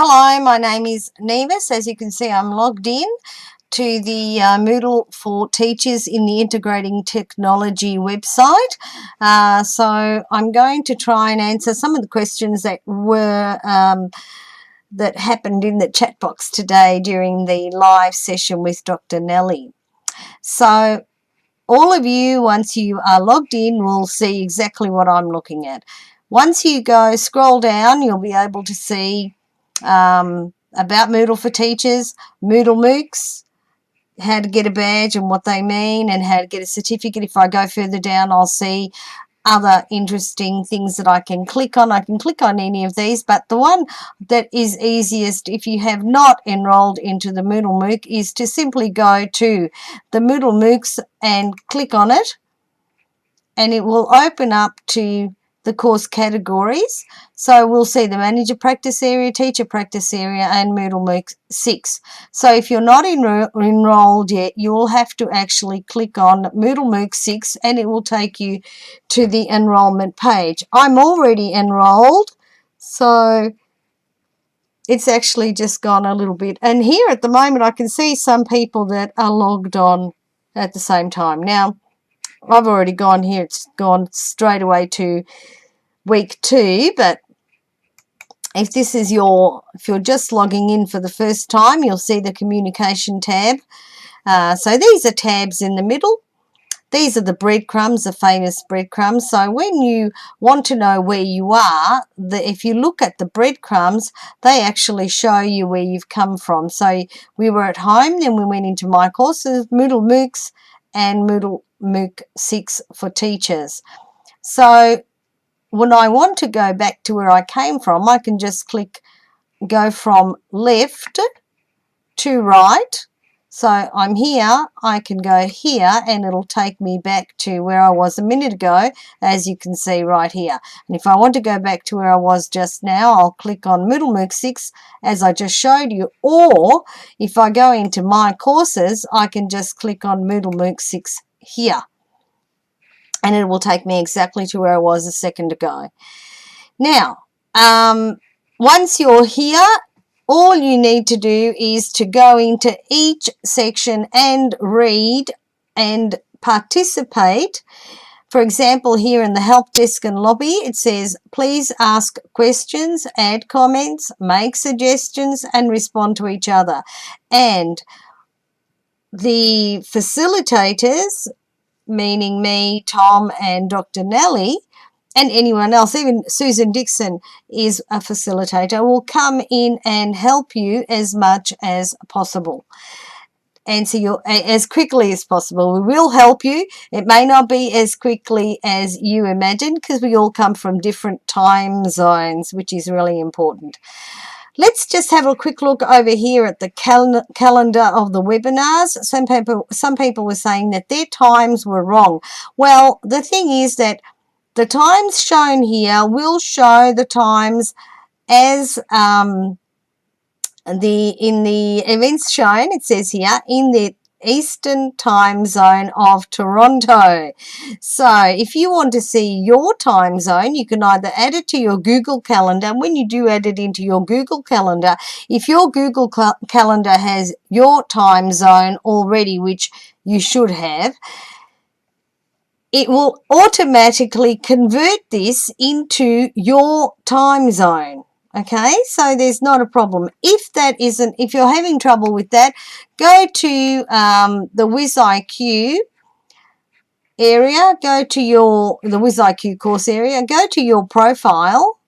Hello, my name is Nevis. As you can see, I'm logged in to the Moodle for Teachers in the Integrating Technology website. So I'm going to try and answer some of the questions that were that happened in the chat box today during the live session with Dr. Nellie. So all of you, once you are logged in, will see exactly what I'm looking at. Once you scroll down, you'll be able to see about Moodle for Teachers, Moodle MOOCs, how to get a badge and what they mean, and how to get a certificate. If I go further down, I'll see other interesting things that I can click on. I can click on any of these, but the one that is easiest if you have not enrolled into the Moodle MOOC is to simply go to the Moodle MOOCs and click on it, and it will open up to the course categories. So we'll see the Manager Practice Area, Teacher Practice Area, and Moodle MOOC 6. So if you're not enrolled yet, you will have to actually click on Moodle MOOC 6 and it will take you to the enrollment page. I'm already enrolled, so it's actually just gone a little bit. And here at the moment I can see some people that are logged on at the same time. Now, I've already gone here. It's gone straight away to week 2, but if this is if you're just logging in for the first time, you'll see the communication tab. So these are tabs in the middle. These are the breadcrumbs, the famous breadcrumbs. So when you want to know where you are, if you look at the breadcrumbs, they actually show you where you've come from. So we were at home, then we went into My Courses, Moodle MOOCs, and Moodle MOOC 6 for teachers. So when I want to go back to where I came from, I can just go from left to right. So I'm here, I can go here, and it'll take me back to where I was a minute ago, as you can see right here. And if I want to go back to where I was just now, I'll click on Moodle MOOC 6, as I just showed you. Or if I go into My Courses, I can just click on Moodle MOOC 6 here, and it will take me exactly to where I was a second ago. Now, once you're here, all you need to do is to go into each section and read and participate. For example, here in the help desk and lobby, it says, please ask questions, add comments, make suggestions, and respond to each other. And the facilitators, meaning me, Tom, and Dr. Nellie, and anyone else, even Susan Dixon is a facilitator, will come in and help you as much as possible. Answer you as quickly as possible. We will help you. It may not be as quickly as you imagine because we all come from different time zones, which is really important. Let's just have a quick look over here at the calendar of the webinars. Some people were saying that their times were wrong. Well, the thing is that the times shown here will show the times as in the events shown. It says here in the Eastern time zone of Toronto. So if you want to see your time zone, you can either add it to your Google Calendar. When you do add it into your Google Calendar, if your Google Calendar has your time zone already, which you should have, it will automatically convert this into your time zone. Okay, so there's not a problem. If you're having trouble with that, go to the WizIQ area, go to the WizIQ course area, go to your profile,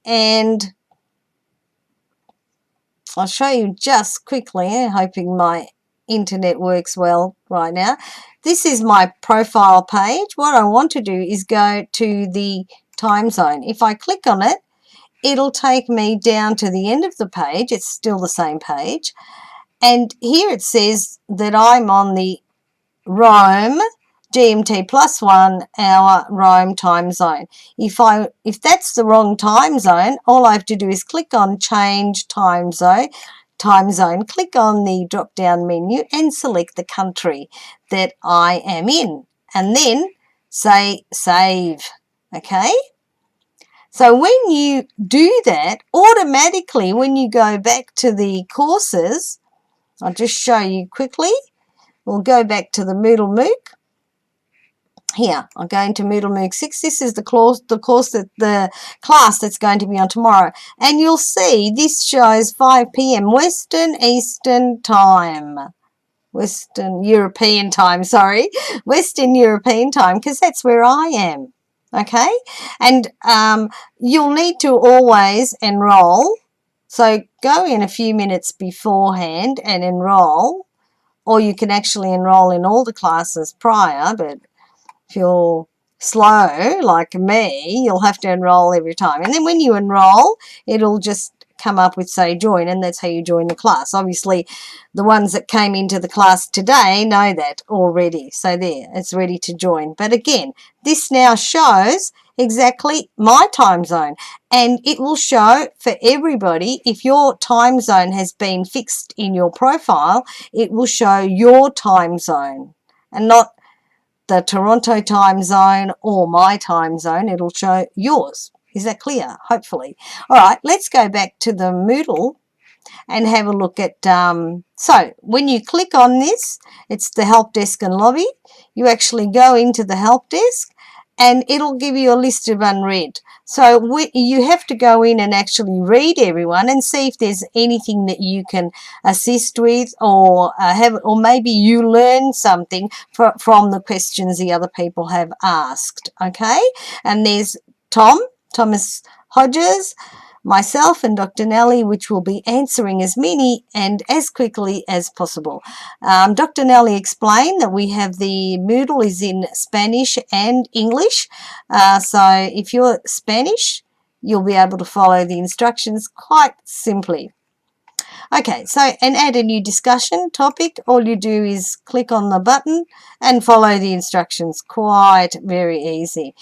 and I'll show you just quickly, hoping my internet works well right now. This is my profile page. What I want to do is go to the time zone. If I click on it, it'll take me down to the end of the page. It's still the same page. And here it says that I'm on the Rome GMT +1 hour Rome time zone. If that's the wrong time zone, all I have to do is click on Change Time Zone, click on the drop-down menu and select the country that I am in, and then say Save. Okay? So when you do that, automatically when you go back to the courses, I'll just show you quickly. We'll go back to the Moodle MOOC. Here, I'm going to Moodle MOOC 6. This is the class that's going to be on tomorrow. And you'll see this shows 5 p.m. Western Eastern Time. Western European Time, sorry. Western European Time, because that's where I am. Okay? And you'll need to always enroll. So go in a few minutes beforehand and enroll. Or you can actually enroll in all the classes prior, but if you're slow like me, you'll have to enroll every time. And then when you enroll, it'll just come up with say join, and that's how you join the class. Obviously, the ones that came into the class today know that already. So there, it's ready to join. But again, this now shows exactly my time zone, and it will show for everybody. If your time zone has been fixed in your profile, it will show your time zone and not the Toronto time zone or my time zone. It'll show yours. Is that clear? Hopefully. All right, let's go back to the Moodle and have a look at, so when you click on this, it's the help desk and lobby. You actually go into the help desk and it'll give you a list of unread. So you have to go in and actually read everyone and see if there's anything that you can assist with, or or maybe you learn something from the questions the other people have asked. Okay, and there's Thomas Hodges, myself and Dr. Nellie, which will be answering as many and as quickly as possible. Dr. Nellie explained that we have the Moodle is in Spanish and English. So if you're Spanish, you'll be able to follow the instructions quite simply. Okay, so and add a new discussion topic. All you do is click on the button and follow the instructions. Quite very easy.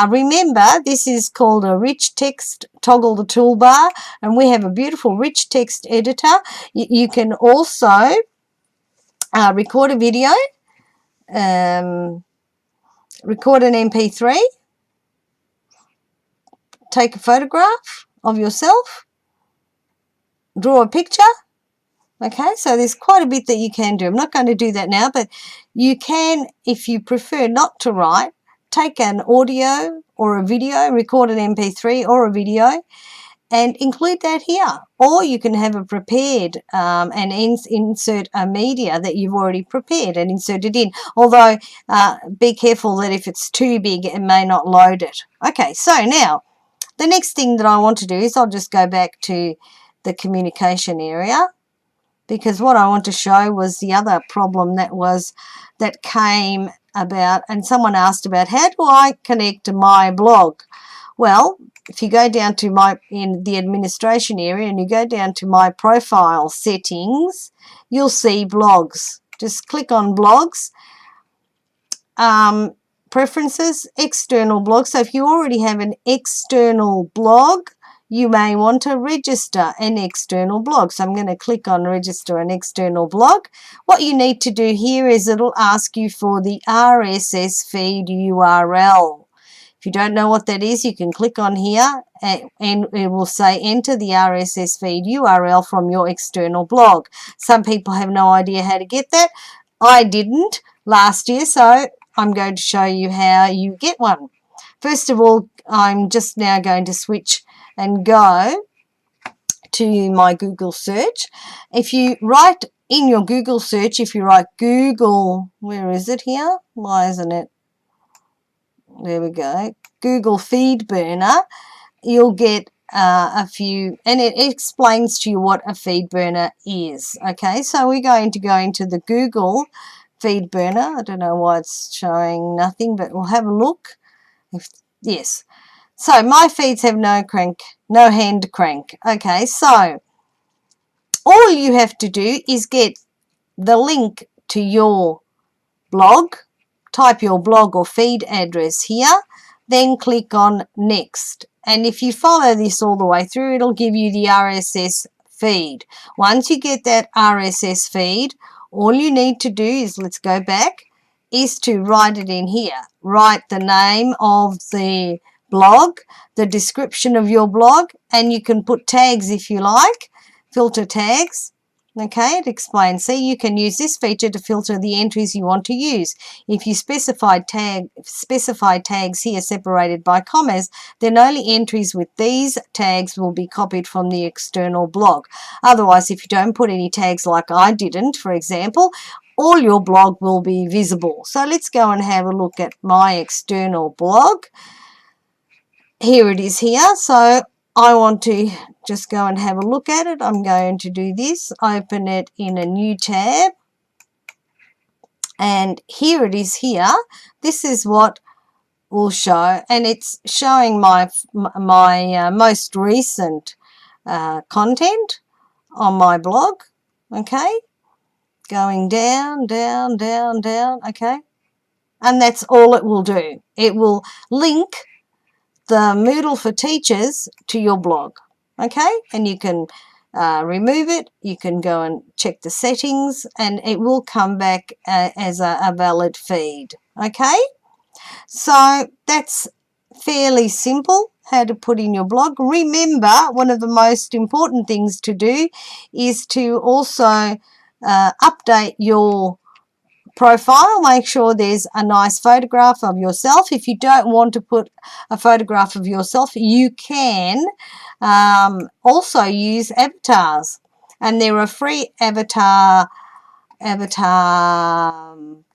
Remember, this is called a rich text. Toggle the toolbar, and we have a beautiful rich text editor. You can also record a video, record an MP3, take a photograph of yourself, draw a picture. Okay, so there's quite a bit that you can do. I'm not going to do that now, but you can, if you prefer not to write, take an audio or a video, record an MP3 or a video, and include that here. Or you can have it prepared and insert a media that you've already prepared and insert it in. Although, be careful that if it's too big, it may not load it. Okay, so now, the next thing that I want to do is I'll just go back to the communication area, because what I want to show was the other problem that came about, and someone asked about how do I connect to my blog. Well, if you go down to in the administration area and you go down to my profile settings, you'll see blogs. Just click on blogs, preferences, external blog. So if you already have an external blog, you may want to register an external blog. So I'm going to click on register an external blog. What you need to do here is it'll ask you for the RSS feed URL. If you don't know what that is, you can click on here and it will say enter the RSS feed URL from your external blog. Some people have no idea how to get that. I didn't last year, so I'm going to show you how you get one. First of all, I'm just now going to switch and go to my Google search. If you write in your Google search, if you write Google, where is it here? Why isn't it? There we go. Google Feed Burner. You'll get a few, and it explains to you what a feed burner is. Okay, so we're going to go into the Google Feed Burner. I don't know why it's showing nothing, but we'll have a look. Yes. So my feeds have no hand crank. Okay, so all you have to do is get the link to your blog, type your blog or feed address here, then click on next. And if you follow this all the way through, it'll give you the RSS feed. Once you get that RSS feed, all you need to do is, let's go back, is to write it in here. Write the name of the blog, the description of your blog, and you can put tags if you like, filter tags. Okay, it explains. See, you can use this feature to filter the entries you want to use. If you specify tags here separated by commas, then only entries with these tags will be copied from the external blog. Otherwise, if you don't put any tags like I didn't, for example, all your blog will be visible. So let's go and have a look at my external blog. Here it is here. So I want to just go and have a look at it. I'm going to do this, open it in a new tab, and here it is here. This is what will show, and it's showing my most recent content on my blog. Okay, going down, down, down, down. Okay, and that's all it will do. It will link the Moodle for Teachers to your blog. Okay, and you can remove it, you can go and check the settings, and it will come back as a valid feed. Okay, so that's fairly simple, how to put in your blog. Remember, one of the most important things to do is to also update your profile. Make sure there's a nice photograph of yourself. If you don't want to put a photograph of yourself, you can also use avatars, and there are free avatar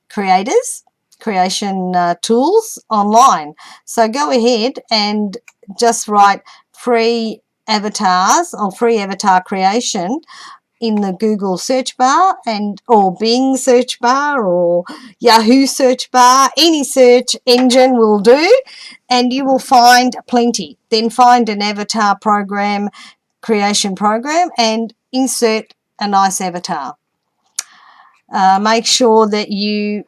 creation tools online. So go ahead and just write free avatars or free avatar creation in the Google search bar, and or Bing search bar or Yahoo search bar. Any search engine will do, and you will find plenty. Then find an avatar program, creation program, and insert a nice avatar. Make sure that you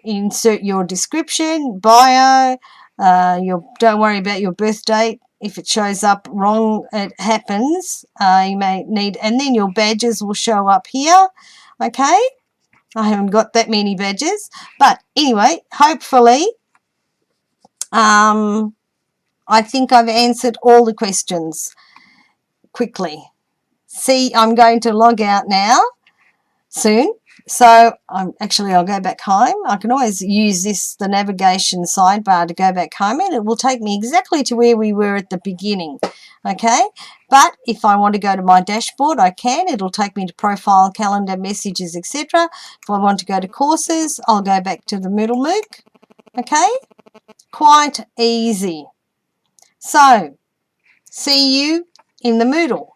insert your description, bio, don't worry about your birth date. If it shows up wrong, it happens. You may need, and then your badges will show up here. Okay, I haven't got that many badges, but anyway, hopefully I think I've answered all the questions quickly. See, I'm going to log out now soon. So I'll go back home. I can always use the navigation sidebar to go back home, and it will take me exactly to where we were at the beginning. Okay, but if I want to go to my dashboard, I can. It'll take me to profile, calendar, messages, etc. If I want to go to courses, I'll go back to the Moodle MOOC. Okay, quite easy. So see you in the Moodle.